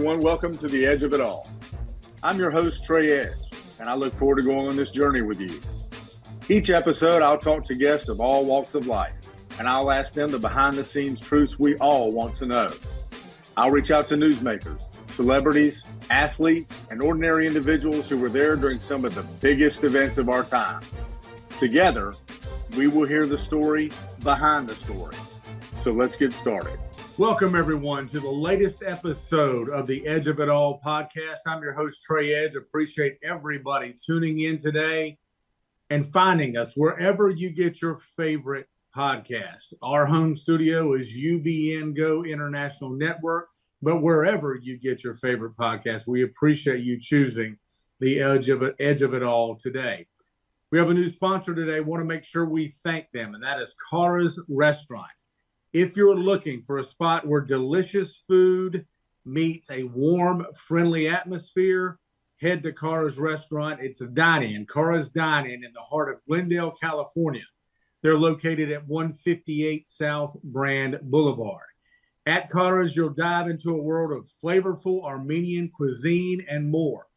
everyone. Welcome to the Edge of It All. I'm your host, Trey Edge, and I look forward to going on this journey with you. Each episode, I'll talk to guests of all walks of life, and I'll ask them the behind-the-scenes truths we all want to know. I'll reach out to newsmakers, celebrities, athletes, and ordinary individuals who were there during some of the biggest events of our time. Together, we will hear the story behind the story. So let's get started. Welcome, everyone, to the latest episode of the Edge of It All podcast. I'm your host, Trey Edge. Appreciate everybody tuning in today and finding us wherever you get your favorite podcast. Our home studio is UBN Go International Network, but wherever you get your favorite podcast, we appreciate you choosing the Edge of It All today. We have a new sponsor today. Want to make sure we thank them, and that is Cara's Restaurant. If you're looking for a spot where delicious food meets a warm, friendly atmosphere, head to Cara's Restaurant. It's a dine-in, Cara's Dine-In in the heart of Glendale, California. They're located at 158 South Brand Boulevard. At Cara's, you'll dive into a world of flavorful Armenian cuisine and more,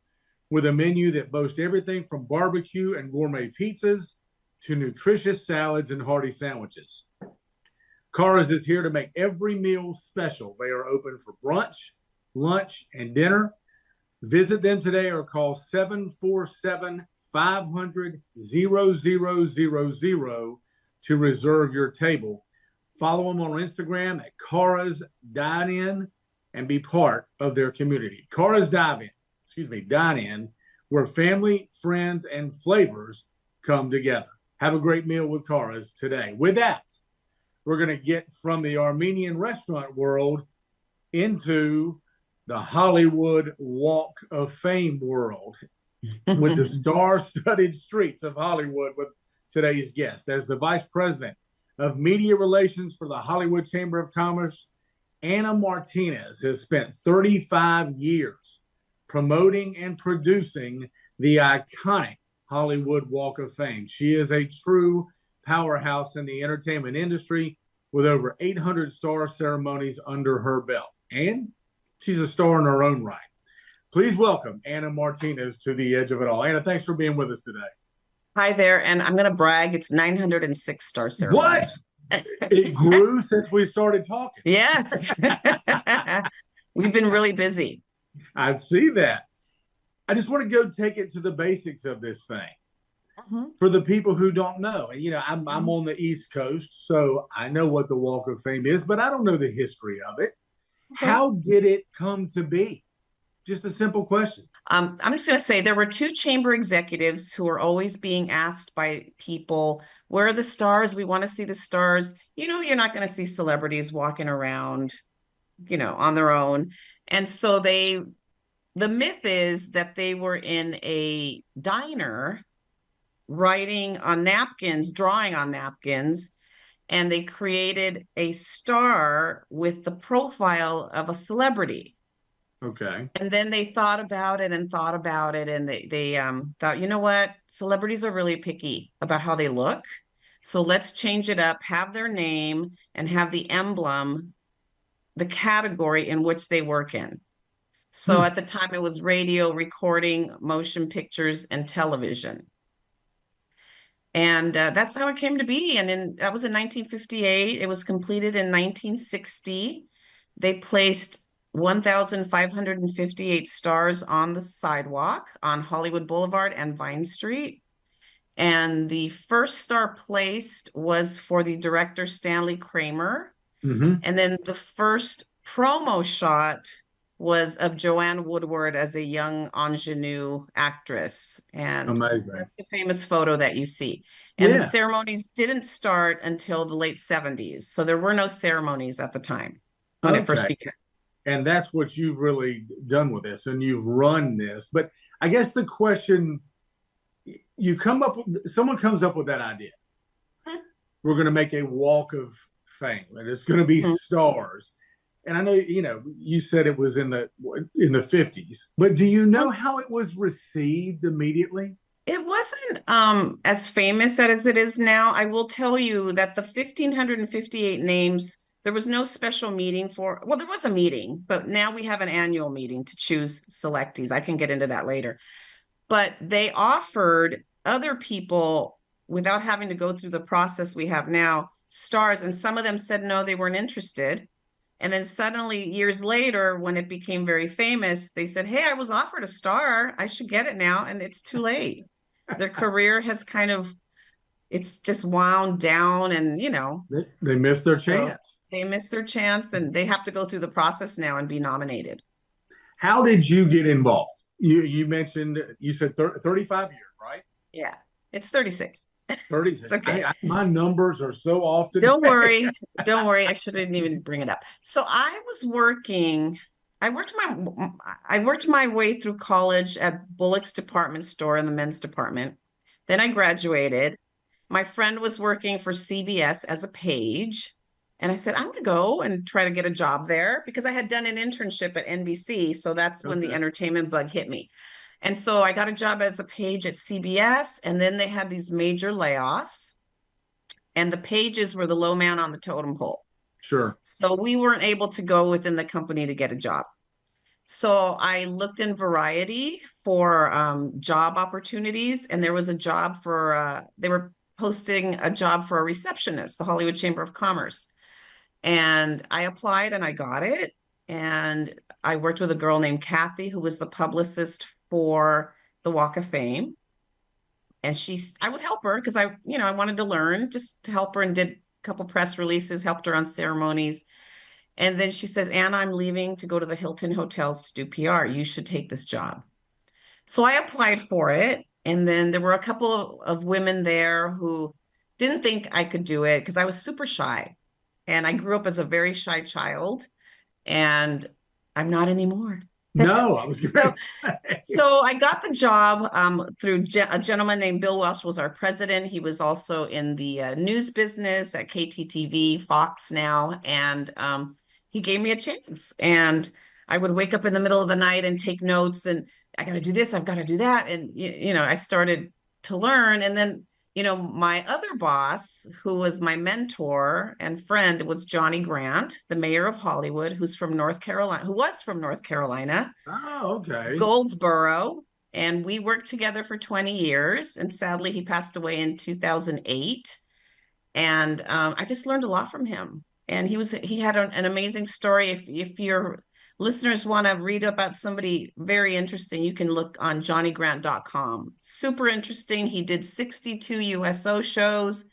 with a menu that boasts everything from barbecue and gourmet pizzas to nutritious salads and hearty sandwiches. Cara's is here to make every meal special. They are open for brunch, lunch, and dinner. Visit them today or call 747-500-0000 to reserve your table. Follow them on Instagram at Cara's Dine-In and be part of their community. Cara's Dine-In, where family, friends, and flavors come together. Have a great meal with Cara's today. With that, we're going to get from the Armenian restaurant world into the Hollywood Walk of Fame world with the star-studded streets of Hollywood with today's guest. As the Vice President of Media Relations for the Hollywood Chamber of Commerce, Ana Martinez has spent 35 years promoting and producing the iconic Hollywood Walk of Fame. She is a true powerhouse in the entertainment industry with over 800 star ceremonies under her belt. And she's a star in her own right. Please welcome Ana Martinez to the Edge of It All. Ana, thanks for being with us today. Hi there, and I'm going to brag. It's 906 star ceremonies. What? It grew since we started talking. Yes. We've been really busy. I see that. I just want to go take it to the basics of this thing. For the people who don't know. I'm on the East Coast, so I know what the Walk of Fame is, but I don't know the history of it. Okay. How did it come to be? Just a simple question. I'm just going to say there were two chamber executives who were always being asked by people, where are the stars? We want to see the stars. You're not going to see celebrities walking around, on their own. And so the myth is that they were in a diner writing on napkins, drawing on napkins, and they created a star with the profile of a celebrity. Okay. And then they thought about it, and they thought, you know what? Celebrities are really picky about how they look. So let's change it up, have their name, and have the emblem, the category in which they work in. So at the time, it was radio, recording, motion pictures, and television. And that's how it came to be. And that was in 1958. It was completed in 1960. They placed 1,558 stars on the sidewalk on Hollywood Boulevard and Vine Street. And the first star placed was for the director Stanley Kramer. And then the first promo shot was of Joanne Woodward as a young ingenue actress. And amazing. That's the famous photo that you see. And the ceremonies didn't start until the late 70s. So there were no ceremonies at the time when it first began. And that's what you've really done with this, and you've run this. But I guess the question, someone comes up with that idea. We're going to make a Walk of Fame, and it's going to be stars. And I know, you said it was in the 50s, but do you know how it was received immediately? It wasn't as famous as it is now. I will tell you that the 1,558 names There was no special meeting for, well, there was a meeting, but now we have an annual meeting to choose selectees. I can get into that later. But they offered other people, without having to go through the process we have now, stars, and some of them said no, they weren't interested. And then suddenly, years later, when it became very famous, they said, "Hey, I was offered a star. I should get it now." And it's too late. Their career has kind of, it's just wound down, and They missed their so chance. they miss their chance, and they have to go through the process now and be nominated. How did you get involved? You mentioned, you said 35 years, right? Yeah, it's 36. It's 36. okay. My numbers are so off today. Don't worry. Don't worry. I shouldn't even bring it up. So I was working, I worked my way through college at Bullock's department store in the men's department. Then I graduated. My friend was working for CBS as a page. And I said, I'm going to go and try to get a job there because I had done an internship at NBC. So that's when the entertainment bug hit me. And so I got a job as a page at CBS. And then they had these major layoffs. And the pages were the low man on the totem pole. Sure. So we weren't able to go within the company to get a job. So I looked in Variety for job opportunities, and there was a job for, they were posting a job for a receptionist, the Hollywood Chamber of Commerce. And I applied and I got it. And I worked with a girl named Kathy, who was the publicist for the Walk of Fame. And I would help her because I wanted to learn just to help her, and did a couple press releases, helped her on ceremonies. And then she says, Anna, I'm leaving to go to the Hilton hotels to do PR. You should take this job. So I applied for it. And then there were a couple of women there who didn't think I could do it because I was super shy. And I grew up as a very shy child, and I'm not anymore. No, I was going to say. So I got the job through a gentleman named Bill Welsh was our president. He was also in the news business at KTTV, Fox now, and he gave me a chance. And I would wake up in the middle of the night and take notes, and I got to do this, I've got to do that, and I started to learn. And then my other boss, who was my mentor and friend, was Johnny Grant, the mayor of Hollywood, who was from North Carolina, Oh, okay. Goldsboro. And we worked together for 20 years. And sadly, he passed away in 2008. And I just learned a lot from him. And he had an amazing story. If your listeners want to read about somebody very interesting, you can look on johnnygrant.com. Super interesting. He did 62 USO shows.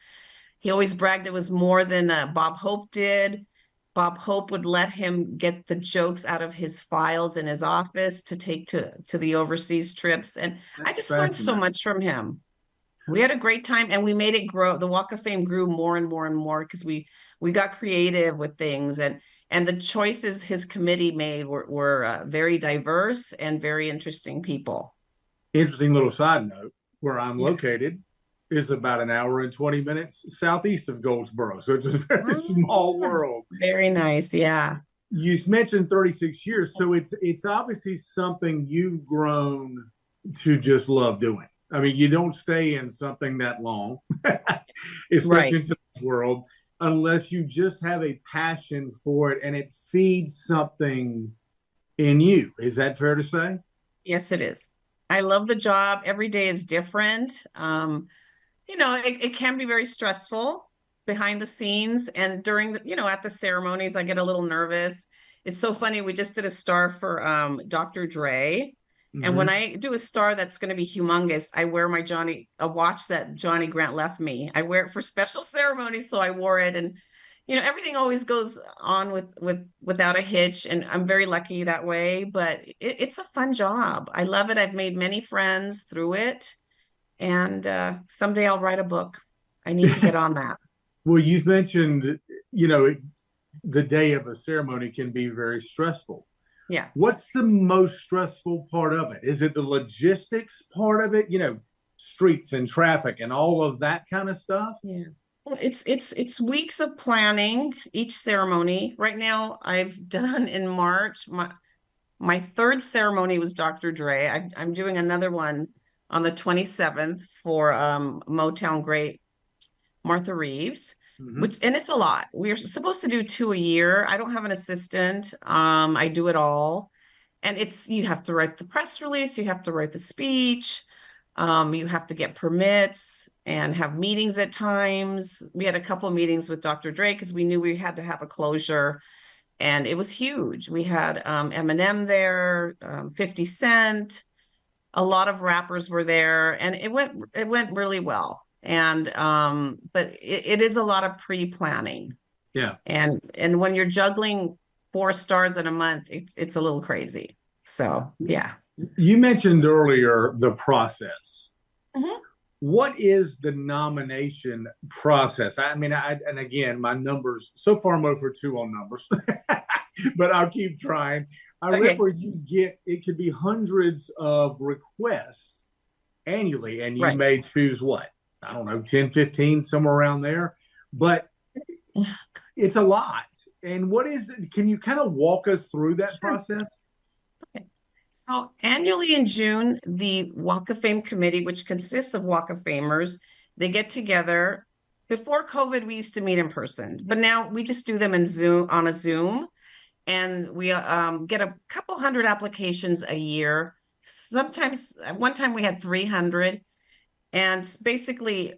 He always bragged it was more than Bob Hope did. Bob Hope would let him get the jokes out of his files in his office to take to the overseas trips. And I just learned so much from him. We had a great time, and we made it grow. The Walk of Fame grew more and more and more because we got creative with things, and the choices his committee made were very diverse and very interesting people. Interesting little side note, where I'm located is about an hour and 20 minutes southeast of Goldsboro. So it's a very small world. Very nice. Yeah. You mentioned 36 years. So it's obviously something you've grown to just love doing. I mean, you don't stay in something that long, especially in today's world, unless you just have a passion for it and it feeds something in you. Is that fair to say? Yes, it is. I love the job. Every day is different. It can be very stressful behind the scenes, and during at the ceremonies, I get a little nervous. It's so funny. We just did a star for Dr. Dre. And when I do a star that's going to be humongous, I wear a watch that Johnny Grant left me. I wear it for special ceremonies, so I wore it, and everything always goes on without a hitch, and I'm very lucky that way. But it's a fun job. I love it. I've made many friends through it, and someday I'll write a book. I need to get on that. Well, you've mentioned, the day of a ceremony can be very stressful. Yeah. What's the most stressful part of it? Is it the logistics part of it? Streets and traffic and all of that kind of stuff? Yeah. Well, it's weeks of planning each ceremony. Right now, I've done in March, my third ceremony was Dr. Dre. I'm doing another one on the 27th for Motown great Martha Reeves. Hmm. which, and it's a lot. We're supposed to do two a year. I don't have an assistant. I do it all. And you have to write the press release, you have to write the speech, you have to get permits and have meetings at times. We had a couple of meetings with Dr. Dre because we knew we had to have a closure, and it was huge. We had Eminem there, 50 Cent, a lot of rappers were there, and it went really well. And but it is a lot of pre-planning. Yeah. And when you're juggling 4 stars in a month, it's a little crazy. So yeah. You mentioned earlier the process. Mhm. What is the nomination process? I mean, and again, my numbers so far I'm over two on numbers, but I'll keep trying. I read Okay. where you get it could be hundreds of requests annually, and you Right. may choose what? I don't know, 10, 15, somewhere around there. But it's a lot. And what is it? Can you kind of walk us through that Sure. process? Okay. So annually in June, the Walk of Fame committee, which consists of Walk of Famers, they get together. Before COVID, we used to meet in person, but now we just do them in Zoom on a Zoom, and we get a couple hundred applications a year. Sometimes, at one time we had 300, and basically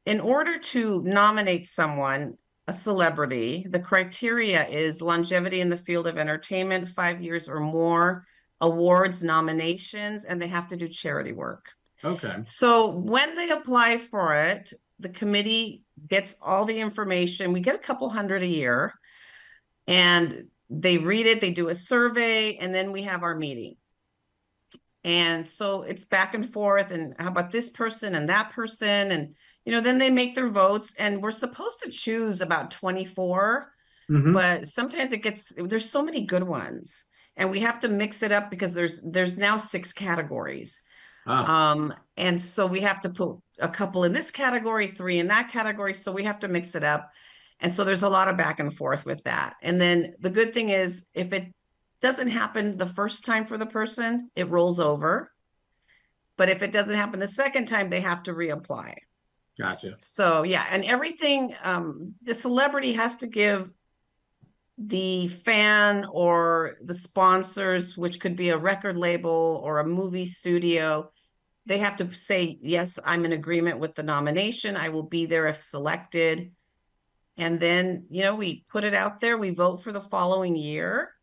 in order to nominate someone, a celebrity, the criteria is longevity in the field of entertainment, 5 years or more, awards, nominations, and they have to do charity work. Okay. So when they apply for it, the committee gets all the information. We get a couple hundred a year, and they read it, they do a survey, and then we have our meeting. And so it's back and forth. And how about this person and that person? And, then they make their votes. And we're supposed to choose about 24, Mm-hmm. but sometimes there's so many good ones. And we have to mix it up because there's now 6 categories. Ah, And so we have to put a couple in this category, 3 in that category. So we have to mix it up. And so there's a lot of back and forth with that. And then the good thing is, if it doesn't happen the first time for the person, it rolls over. But if it doesn't happen the second time, they have to reapply. gotcha. So yeah, and everything, the celebrity has to give the fan or the sponsors, which could be a record label or a movie studio, they have to say, yes, I'm in agreement with the nomination. I will be there if selected. And then, we put it out there, we vote for the following year,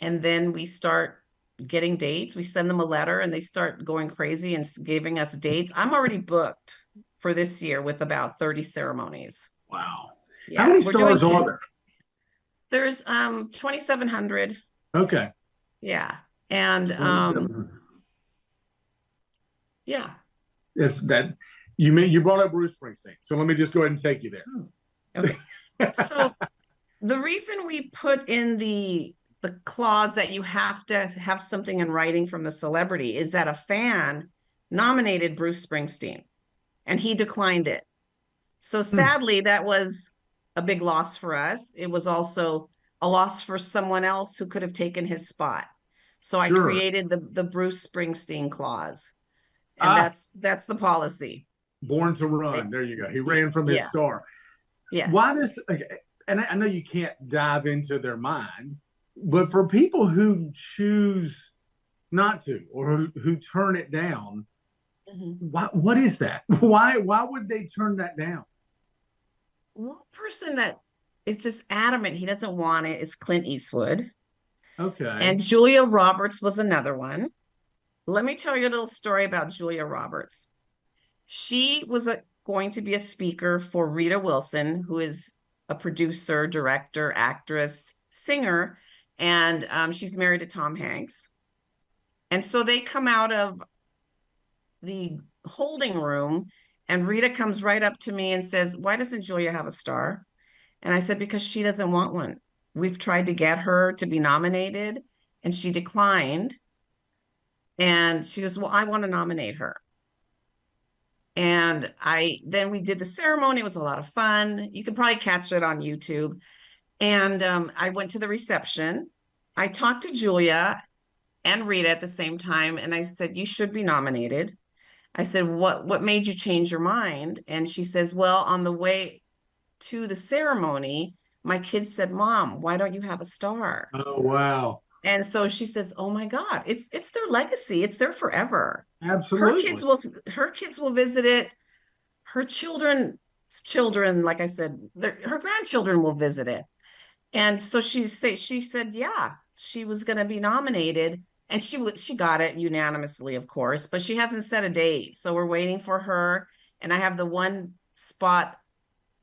and then we start getting dates. We send them a letter and they start going crazy and giving us dates. I'm already booked for this year with about 30 ceremonies. Wow. How Yeah, many we're doing stars are there? there's 2,700. Okay. Yeah. And 27. yeah. It's that you brought up Bruce Springsteen. So let me just go ahead and take you Okay. there. So the reason we put in the clause that you have to have something in writing from the celebrity is that a fan nominated Bruce Springsteen and he declined it. So Hmm, sadly, that was a big loss for us. It was also a loss for someone else who could have taken his spot. So I sure. created the Bruce Springsteen clause, and Ah, that's the policy. Born to Eh, Run. There you go. He ran from his Yeah, star. yeah. Why does, okay, and I know you can't dive into their mind, but for people who choose not to or who turn it down, Mhm. what is that? Why would they turn that down? One person that is just adamant he doesn't want it is Clint Eastwood. Okay. And Julia Roberts was another one. Let me tell you a little story about Julia Roberts. She was going to be a speaker for Rita Wilson, who is a producer, director, actress, singer, and she's married to Tom Hanks. And so they come out of the holding room, and Rita comes right up to me and says, "Why doesn't Julia have a star?" And I said, "Because she doesn't want one. We've tried to get her to be nominated, and she declined." And she goes, "Well, I want to nominate her." And then we did the ceremony. It was a lot of fun. You can probably catch it on YouTube. And I went to the reception. I talked to Julia and Rita at the same time, and I said, "You should be nominated." I said, "What made you change your mind?" And she says, "Well, on the way to the ceremony, my kids said, Mom, why don't you have a star? Oh, wow. And so she says, "Oh my God, it's their legacy. It's there forever. Her kids Absolutely. will her kids will visit it. Her children's children, like I said, her grandchildren will visit it." And so she said, yeah, she was going to be nominated, and she got it unanimously, of course, but she hasn't set a date. So we're waiting for her, and I have the one spot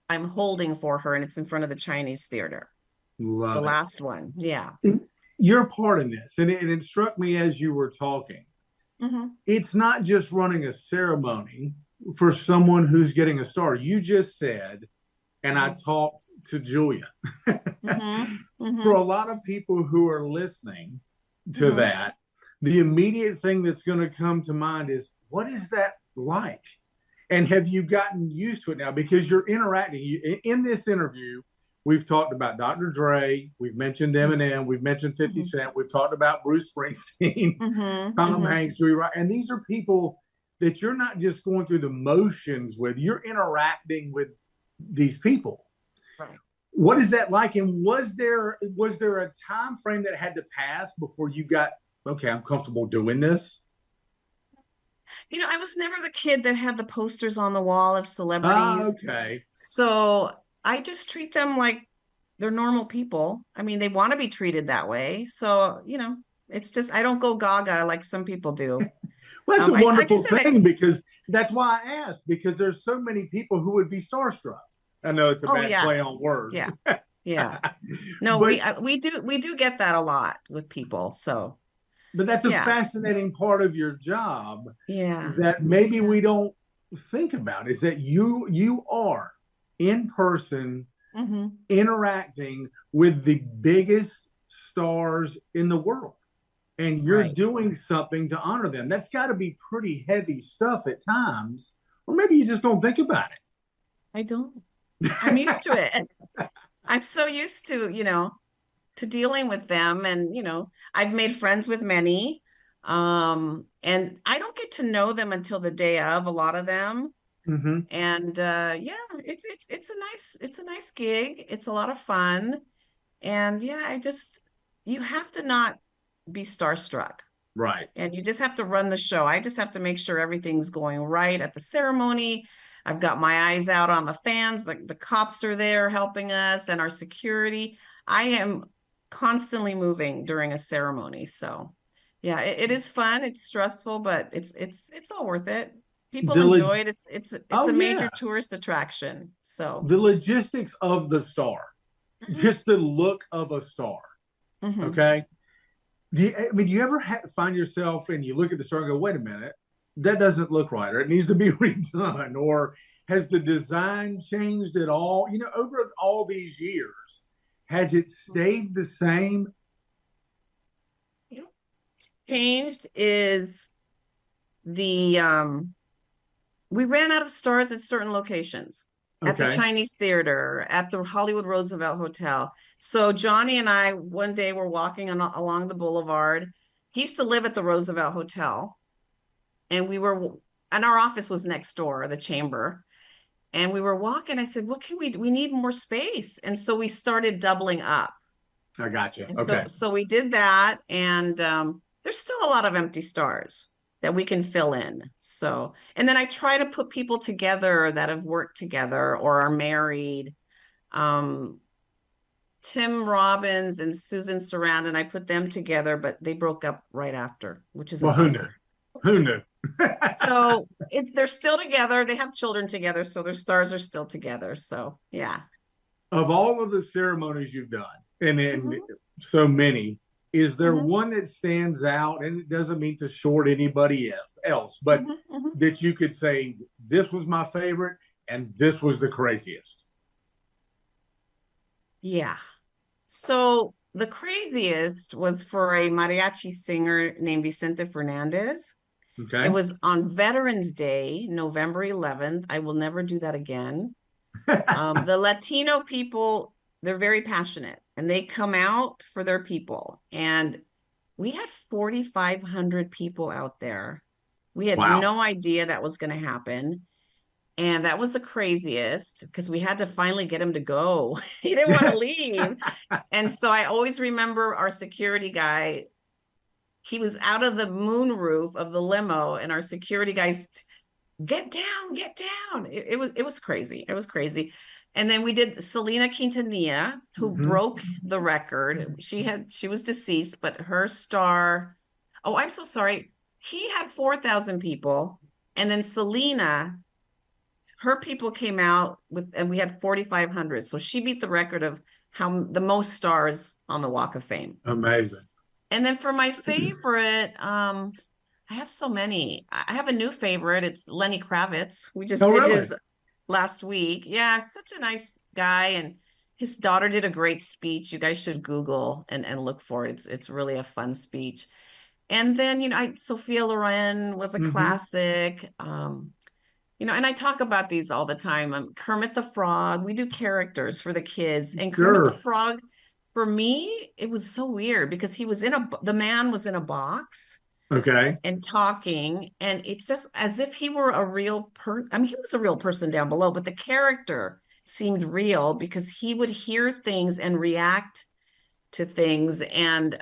I'm holding for her, and it's in front of the Chinese theater, the Love it. last one. Yeah. You're part of this, and it struck me as you were talking. Mm-hmm. It's not just running a ceremony for someone who's getting a star. You just said, and I talked to Julia. Mm-hmm. For Mm-hmm. a lot of people who are listening to Mm-hmm. that, the immediate thing that's going to come to mind is, what is that like? And have you gotten used to it now? Because you're interacting. In this interview, we've talked about Dr. Dre, we've mentioned Eminem, we've mentioned 50 Mm-hmm. Cent, we've talked about Bruce Springsteen, Mm-hmm. Tom Mm-hmm. Hanks, Joey Wright, and these are people that you're not just going through the motions with, you're interacting with these people. Right. What is that like? And was there a time frame that had to pass before you got, okay, I'm comfortable doing this? I was never the kid that had the posters on the wall of Ah, celebrities. okay. So I just treat them like they're normal people. I mean, they want to be treated that way. So, it's just, I don't go gaga like some people do. Well, that's a Like I wonderful said, thing, because that's why I asked, because there's so many people who would be starstruck. I know it's a oh bad yeah, play on words, yeah, yeah. No, but we do get that a lot with people. So that's a yeah, fascinating part of your job yeah, that maybe we don't think about, is that you are in person hmm interacting with the biggest stars in the world, and you're right. doing something to honor them. That's got to be pretty heavy stuff at times, or maybe you just don't think about I don't. I'm used to it. I'm so used to dealing with them, and I've made friends with many, and I don't get to know them until the day of, a lot of them. it. Mm-hmm. And yeah, it's a nice gig. It's a lot of fun. And yeah, you have to not be starstruck, Right. and you just have to run the show. I just have to make sure everything's going right at the ceremony. I've got my eyes out on the fans. The cops are there helping us, and our security. I am constantly moving during a ceremony. So yeah, it is fun. It's stressful, but it's all worth it. People The enjoy it. It's oh a yeah, major tourist attraction. So the logistics of the star, mhm, just the look of a star. mhm. Okay. Do you ever find yourself and you look at the star and go, wait a minute, that doesn't look right, or it needs to be redone, or has the design changed at all? Over all these years, has it stayed the same? Changed is the we ran out of stars at certain locations, at the Okay. Chinese Theater, at the Hollywood Roosevelt Hotel. So Johnny and I one day were walking along the boulevard. He used to live at the Roosevelt Hotel, and and our office was next door, the chamber. And we were walking. I said, "What can we do? We need more space." And so we started doubling up. I got you. And so, Okay. so we did that, and there's still a lot of empty stars that we can fill in. So, and then I try to put people together that have worked together or are married. Um, Tim Robbins and Susan Sarandon, I put them together, but they broke up right after, which is a Well, who knew? bummer. Who knew? So they're still together. They have children together, so their stars are still together. So yeah. Of all of the ceremonies you've done, and Mhm, so many, is there mhm, one that stands out? And it doesn't mean to short anybody else, but mhm, mhm. that you could say, this was my favorite and this was the craziest. Yeah. So the craziest was for a mariachi singer named Vicente Fernandez. It Okay. was on Veterans Day, November 11th. I will never do that again. The Latino people, they're very passionate, and they come out for their people. And we had 4,500 people out there. We had Wow. no idea that was going to happen. And that was the craziest because we had to finally get him to go. He didn't want to leave. And so I always remember our security guy, he was out of the moon roof of the limo, and our security guys, get down, get down. It was crazy. It was crazy. And then we did Selena Quintanilla, who broke the record. She was deceased, but her star, oh, I'm so sorry. He had 4,000 people. And then Selena, her people came out with, and we had 4,500. So she beat the record of the most stars on the Walk of Fame. Amazing. And then for my favorite, I have so many. I have a new favorite. It's Lenny Kravitz. We just did his last week. Yeah, such a nice guy. And his daughter did a great speech. You guys should Google and look for it. It's really a fun speech. And then, Sophia Loren was a classic. And I talk about these all the time. Kermit the Frog. We do characters for the kids. And Kermit the Frog, for me, it was so weird because the man was in a box. Okay. And talking, and it's just as if he were a real person. I mean, he was a real person down below, but the character seemed real because he would hear things and react to things. And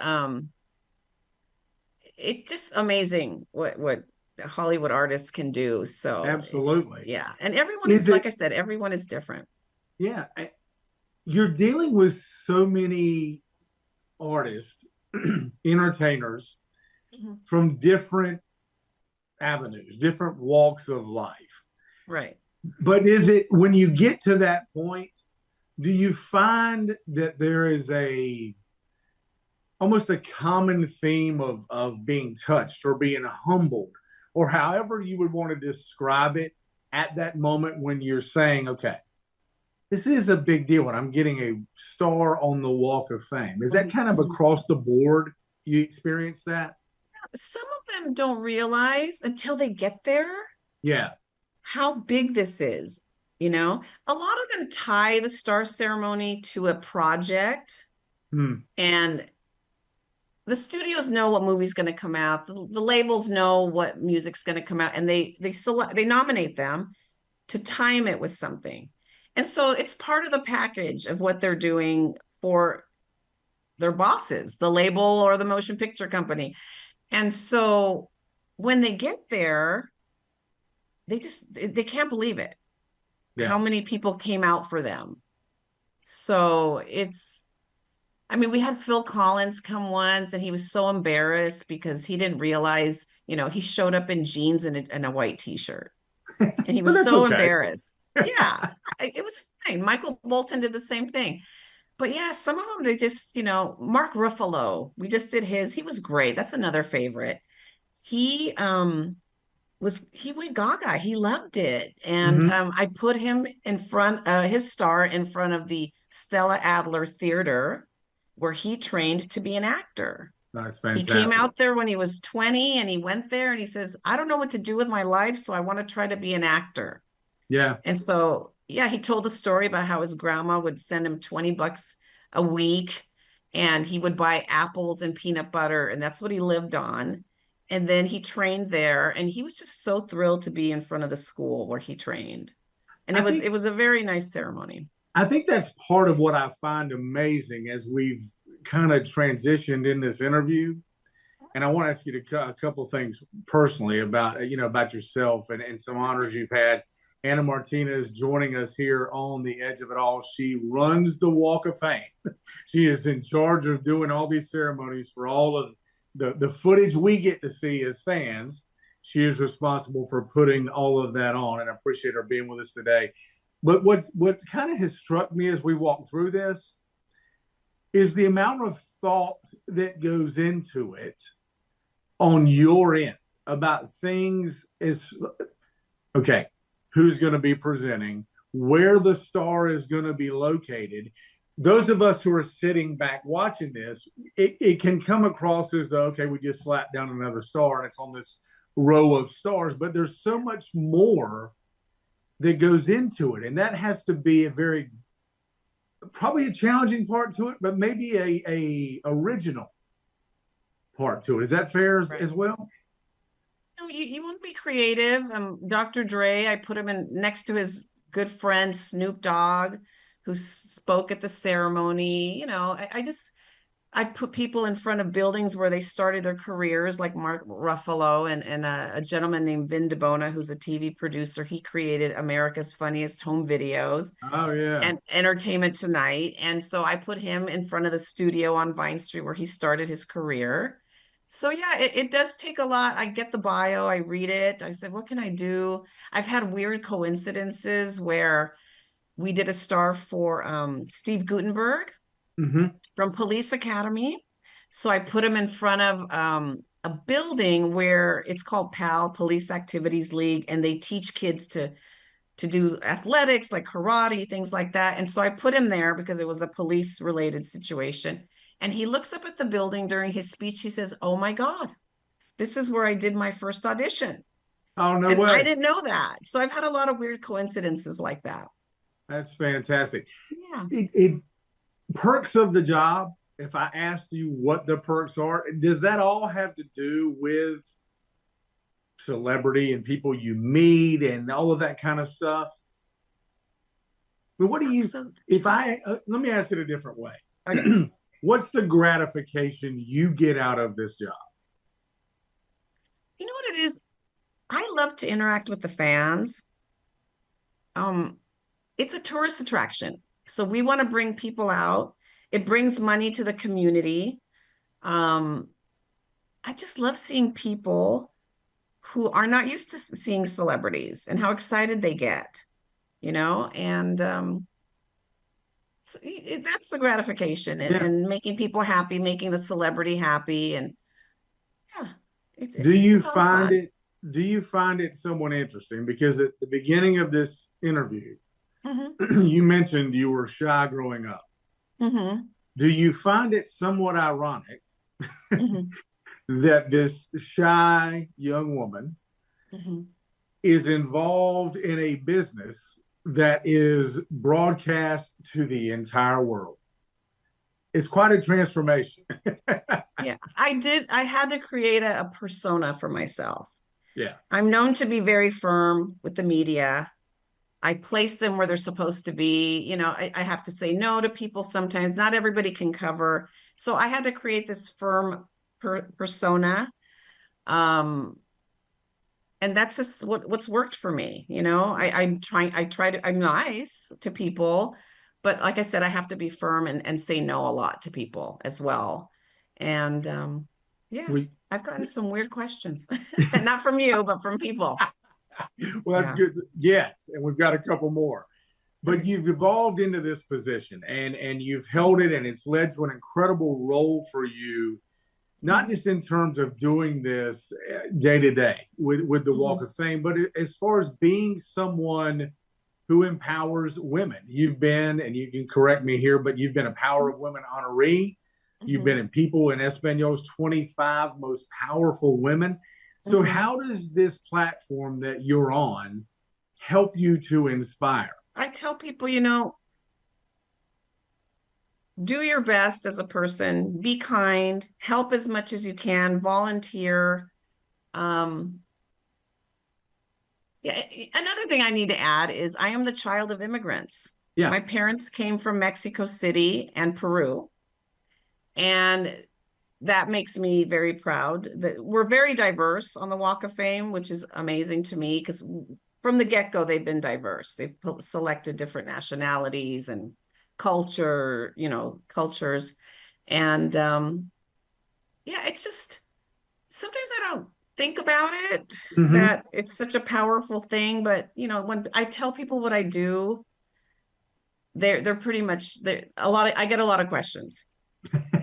it's just amazing what Hollywood artists can do. So absolutely. Yeah. And everyone is like I said, everyone is different. Yeah. You're dealing with so many artists, entertainers, from different avenues, different walks of life. Right. But is it, when you get to that point, do you find that there is almost a common theme of being touched or being humbled, or however you would want to describe it at that moment when you're saying, okay, this is a big deal and I'm getting a star on the Walk of Fame? Is that kind of across the board? You experience that? Some of them don't realize until they get there. Yeah. How big this is. A lot of them tie the star ceremony to a project, and the studios know what movie's going to come out. The labels know what music's going to come out, and they nominate them to time it with something. And so it's part of the package of what they're doing for their bosses, the label or the motion picture company. And so when they get there, they can't believe it. Yeah. How many people came out for them. So we had Phil Collins come once, and he was so embarrassed because he didn't realize, he showed up in jeans and a white t-shirt, and he was so embarrassed. Yeah, it was fine. Michael Bolton did the same thing. But yeah, some of them, they just, Mark Ruffalo, we just did he was great. That's another favorite. He went gaga. He loved it. And I put him in front, his star in front of the Stella Adler Theater, where he trained to be an actor. That's fantastic. He came out there when he was 20, and he went there and he says, I don't know what to do with my life, so I want to try to be an actor. Yeah. And so, yeah, he told the story about how his grandma would send him $20 a week, and he would buy apples and peanut butter, and that's what he lived on. And then he trained there, and he was just so thrilled to be in front of the school where he trained. And it was a very nice ceremony. I think that's part of what I find amazing as we've kind of transitioned in this interview. And I want to ask you a couple of things personally about yourself and some honors you've had. Ana Martinez joining us here on the Edge of It All. She runs the Walk of Fame. She is in charge of doing all these ceremonies for all of the footage we get to see as fans. She is responsible for putting all of that on, and I appreciate her being with us today. But what kind of has struck me as we walk through this is the amount of thought that goes into it on your end about things okay, who's going to be presenting, where the star is going to be located. Those of us who are sitting back watching this, it can come across as though, okay, we just slapped down another star and it's on this row of stars, but there's so much more that goes into it. And that has to be probably a challenging part to it, but maybe a original part to it. Is that fair as well? you want to be creative. Dr. Dre, I put him in next to his good friend Snoop Dogg, who spoke at the ceremony. I put people in front of buildings where they started their careers, like Mark Ruffalo and a gentleman named Vin DeBona, who's a TV producer. He created America's Funniest Home Videos Oh yeah. and Entertainment Tonight. And so I put him in front of the studio on Vine Street where he started his career. So yeah, it does take a lot. I get the bio, I read it. I said, what can I do? I've had weird coincidences where we did a star for Steve Gutenberg Mm-hmm. from Police Academy. So I put him in front of a building where it's called PAL, Police Activities League, and they teach kids to do athletics like karate, things like that. And so I put him there because it was a police related situation. And he looks up at the building during his speech. He says, "Oh my God, this is where I did my first audition." Oh, no And way. I didn't know that. So I've had a lot of weird coincidences like that. That's fantastic. Yeah. It perks of the job. If I asked you what the perks are, does that all have to do with celebrity and people you meet and all of that kind of stuff? But what do you, if I, let me ask it a different way. Okay. What's the gratification you get out of this job? You know what it is? I love to interact with the fans. It's a tourist attraction. So we want to bring people out. It brings money to the community. I just love seeing people who are not used to seeing celebrities and how excited they get, and so that's the gratification and making people happy, making the celebrity happy. And yeah, it's Do just you a lot of find fun. it, do you find it somewhat interesting? Because at the beginning of this interview, Mhm. you mentioned you were shy growing up. Mhm. Do you find it somewhat ironic Mhm. that this shy young woman Mhm. is involved in a business that is broadcast to the entire world? It's quite a transformation. Yeah, I had to create a persona for myself. Yeah. I'm known to be very firm with the media. I place them where they're supposed to be. I have to say no to people sometimes. Not everybody can cover. So I had to create this firm persona. Um, and that's just what's worked for me. I'm nice to people, but like I said, I have to be firm and say no a lot to people as well. And yeah, We, I've gotten some weird questions, not from you, but from people. well, that's Yeah. good. Yes. And we've got a couple more. But Okay. you've evolved into this position and you've held it, and it's led to an incredible role for you, not just in terms of doing this day to day with the Walk of Fame, but as far as being someone who empowers women. You've been, and you can correct me here, but you've been a Power of Women honoree. You've been in People in Espanol's 25 most powerful women. So how does this platform that you're on help you to inspire? I tell people, do your best as a person, be kind, help as much as you can, volunteer. Yeah, another thing I need to add is I am the child of immigrants. Yeah. My parents came from Mexico City and Peru, and that makes me very proud that we're very diverse on the Walk of Fame, which is amazing to me because from the get-go, they've been diverse. They've selected different nationalities and cultures. And yeah, it's just sometimes I don't think about it that it's such a powerful thing. But when I tell people what I do, they're pretty much I get a lot of questions.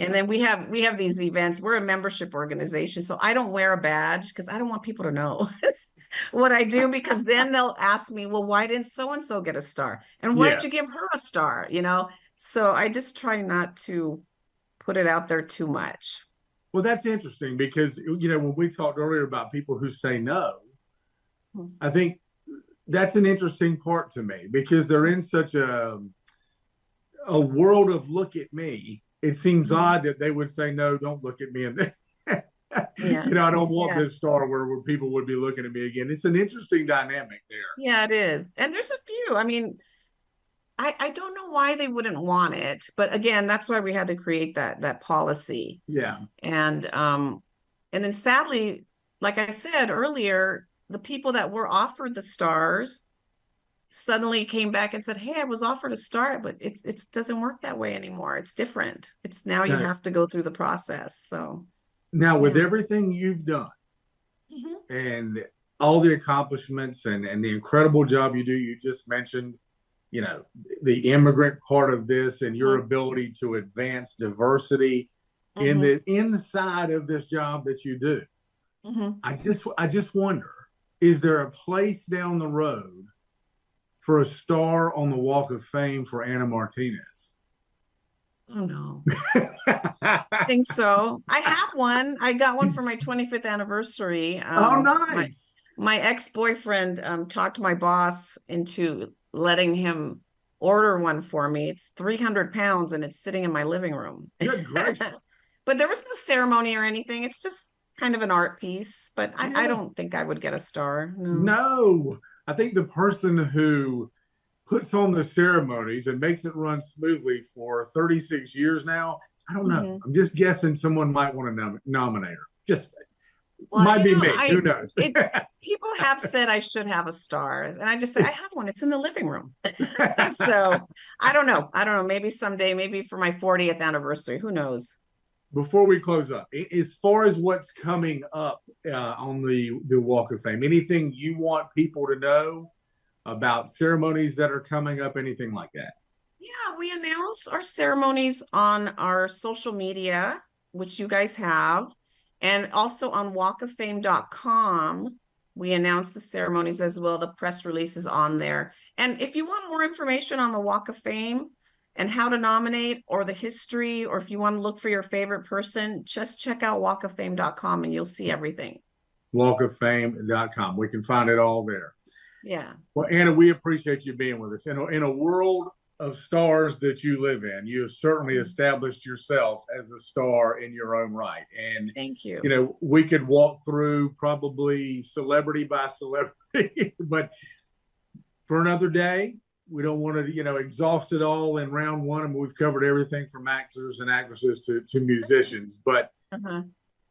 And then we have these events. We're a membership organization, so I don't wear a badge because I don't want people to know what I do, because then they'll ask me, well, why didn't so and so get a star? And why did you Yes. give her a star? So I just try not to put it out there too much. Well, that's interesting because, when we talked earlier about people who say no, I think that's an interesting part to me because they're in such a world of look at me. It seems odd that they would say, no, don't look at me. And Yeah. I don't want Yeah. this star where people would be looking at me again. It's an interesting dynamic there. Yeah, it is. And there's a few. I mean, I don't know why they wouldn't want it, but again, that's why we had to create that policy. Yeah. And then sadly, like I said earlier, the people that were offered the stars suddenly came back and said, "Hey, I was offered a star, but it doesn't work that way anymore. It's different. It's now you Now, have to go through the process." So, now with yeah. everything you've done Mhm. and all the accomplishments and the incredible job you do, you just mentioned, the immigrant part of this and your Mhm. ability to advance diversity in Mhm. the inside of this job that you do. Mhm. I just wonder, is there a place down the road for a star on the Walk of Fame for Ana Martinez? Oh no. I think so. I have one. I got one for my 25th anniversary. Oh, My nice. my ex-boyfriend talked my boss into letting him order one for me. It's 300 pounds and it's sitting in my living room. Good gracious. But there was no ceremony or anything. It's just kind of an art piece. But I Yeah. don't think I would get a star. No. No, I think the person who puts on the ceremonies and makes it run smoothly for 36 years now, I don't know. Mhm. I'm just guessing someone might want to nominate her. Just Well, might be me. I Who knows? it people have said I should have a star, and I just say I have one. It's in the living room. So I don't know. I don't know. Maybe someday, maybe for my 40th anniversary. Who knows? Before we close up, as far as what's coming up on the Walk of Fame, anything you want people to know about ceremonies that are coming up, anything like that? Yeah, we announce our ceremonies on our social media, which you guys have, and also on walkoffame.com. We announce the ceremonies as well. The press release is on there. And if you want more information on the Walk of Fame and how to nominate or the history, or if you want to look for your favorite person, just check out walkoffame.com and you'll see everything. Walkoffame.com. We can find it all there. Yeah. Well, Ana, we appreciate you being with us. In a world of stars that you live in, you have certainly established yourself as a star in your own right. And, Thank you. we could walk through probably celebrity by celebrity, but for another day, we don't want to, exhaust it all in round one. And we've covered everything from actors and actresses to musicians, but Uh-huh.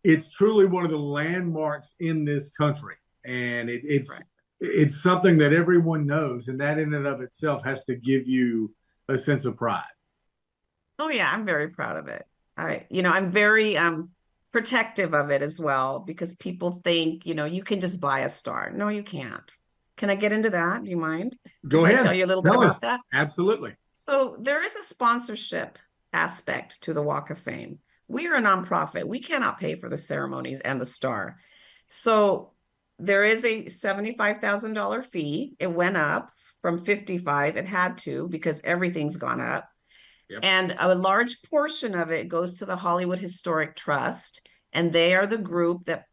it's truly one of the landmarks in this country. And it's, Right. it's something that everyone knows, and that in and of itself has to give you a sense of pride. Oh yeah, I'm very proud of it. I'm very protective of it as well because people think, you can just buy a star. No, you can't. Can I get into that? Do you mind if Go I tell ahead. you a little bit Tell us. about that? Absolutely. So there is a sponsorship aspect to the Walk of Fame. We are a nonprofit. We cannot pay for the ceremonies and the star. So there is a $75,000 fee. It went up from 55. It had to because everything's gone up. Yep. And a large portion of it goes to the Hollywood Historic Trust, and they are the group that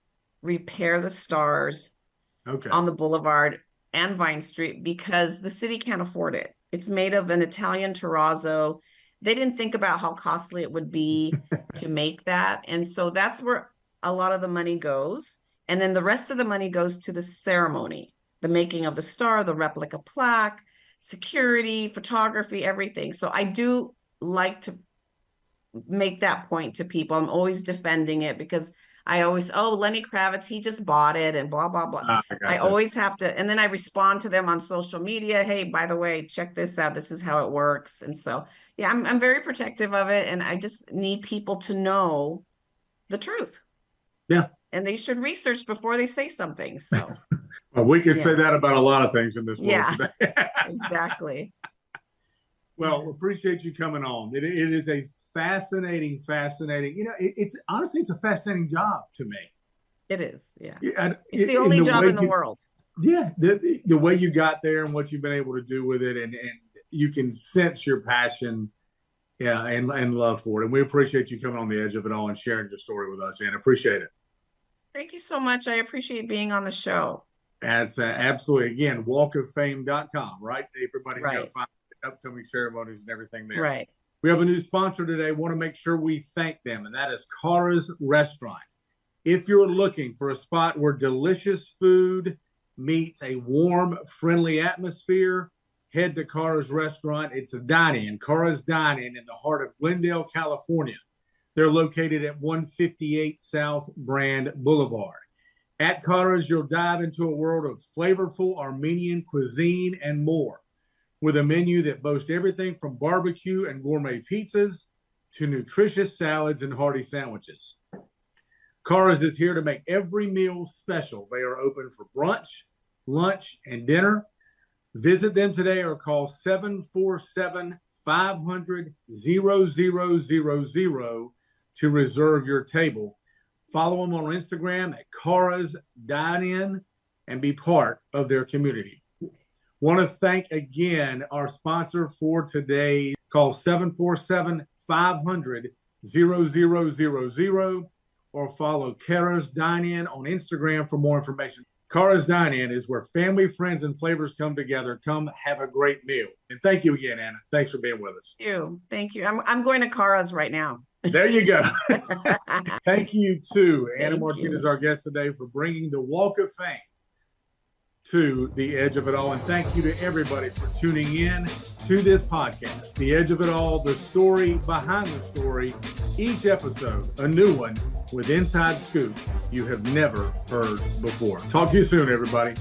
repair the stars Okay. on the boulevard and Vine Street because the city can't afford it. It's made of an Italian terrazzo. They didn't think about how costly it would be to make that. And so that's where a lot of the money goes. And then the rest of the money goes to the ceremony, the making of the star, the replica plaque, security, photography, everything. So I do like to make that point to people. I'm always defending it because I always, oh, Lenny Kravitz, he just bought it and blah, blah, blah. I I gotcha. always have to, and then I respond to them on social media. Hey, by the way, check this out. This is how it works. And so, yeah, I'm very protective of it. And I just need people to know the truth. Yeah. And they should research before they say something. So, Well, we could say yeah, that about a lot of things in this world yeah, today. exactly. Well, appreciate you coming on. It is a fascinating. It's honestly, it's a fascinating job to me. It is. Yeah. Yeah, It's the only job in the world. Yeah, the way you got there and what you've been able to do with it, and you can sense your passion, yeah, and love for it. And we appreciate you coming on the edge of it all and sharing your story with us, and appreciate it. Thank you so much. I appreciate being on the show. That's absolutely, again, walkoffame.com, right? Everybody can go Right. find upcoming ceremonies and everything there. Right. We have a new sponsor today. Want to make sure we thank them, and that is Cara's Restaurant. If you're looking for a spot where delicious food meets a warm, friendly atmosphere, head to Cara's Restaurant. It's a dine-in, Cara's Dine-In in the heart of Glendale, California. They're located at 158 South Brand Boulevard. At Cara's, you'll dive into a world of flavorful Armenian cuisine and more, with a menu that boasts everything from barbecue and gourmet pizzas to nutritious salads and hearty sandwiches. Cara's is here to make every meal special. They are open for brunch, lunch, and dinner. Visit them today or call 747-500-0000 to reserve your table. Follow them on Instagram at Cara's Dine-In and be part of their community. Want to thank again our sponsor for today. Call 747-500-0000 or follow Cara's Dine-In on Instagram for more information. Cara's Dine-In is where family, friends, and flavors come together. Come have a great meal. And thank you again, Anna. Thanks for being with us. Thank you. I'm going to Cara's right now. There you go. Thank you to Ana Thank Martinez, you. our guest today, for bringing the Walk of Fame to the Edge of It All. And thank you to everybody for tuning in to this podcast, The Edge of It All, the story behind the story. Each episode, a new one with inside scoop you have never heard before. Talk to you soon, everybody.